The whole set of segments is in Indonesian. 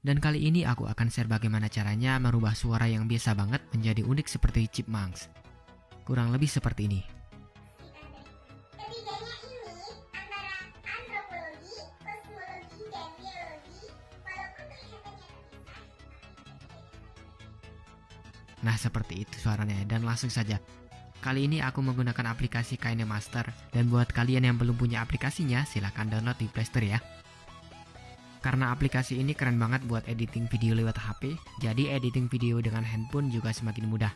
Dan kali ini aku akan share bagaimana caranya merubah suara yang biasa banget menjadi unik seperti Chipmunks. Kurang lebih seperti ini. Ketiganya ini antara antropologi, kosmologi, dan biologi, walaupun kelihatannya terpisah. Nah, seperti itu suaranya, dan langsung saja. Kali ini aku menggunakan aplikasi KineMaster, dan buat kalian yang belum punya aplikasinya, silahkan download di Play Store ya. Karena aplikasi ini keren banget buat editing video lewat HP, jadi editing video dengan handphone juga semakin mudah.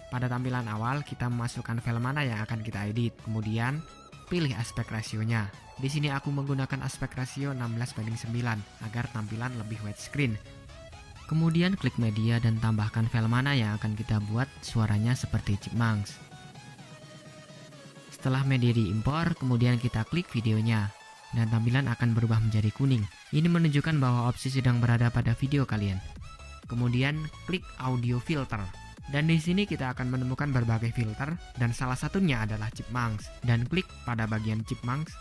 Pada tampilan awal, kita memasukkan file mana yang akan kita edit, kemudian pilih aspek rasionya. Di sini aku menggunakan aspek rasio 16:9 agar tampilan lebih widescreen. Kemudian klik media dan tambahkan file mana yang akan kita buat suaranya seperti Chipmunks. Setelah media diimpor, kemudian kita klik videonya, dan tampilan akan berubah menjadi kuning. Ini menunjukkan bahwa opsi sedang berada pada video kalian. Kemudian klik audio filter. Dan di sini kita akan menemukan berbagai filter, dan salah satunya adalah Chipmunks. Dan klik pada bagian Chipmunks.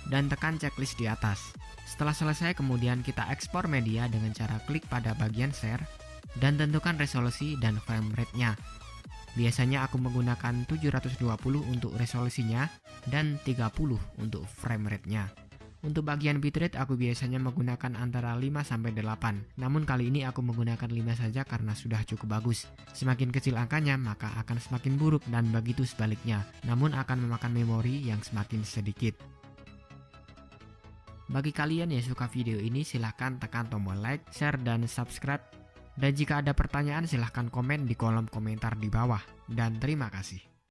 Dan tekan checklist di atas. Setelah selesai, kemudian kita ekspor media dengan cara klik pada bagian share, dan tentukan resolusi dan frame rate-nya. Biasanya aku menggunakan 720 untuk resolusinya dan 30 untuk frame rate-nya. Untuk bagian bitrate aku biasanya menggunakan antara 5-8, namun kali ini aku menggunakan 5 saja karena sudah cukup bagus. Semakin kecil angkanya maka akan semakin buruk dan begitu sebaliknya, namun akan memakan memori yang semakin sedikit. Bagi kalian yang suka video ini silahkan tekan tombol like, share, dan subscribe. Dan jika ada pertanyaan silahkan komen di kolom komentar di bawah. Dan terima kasih.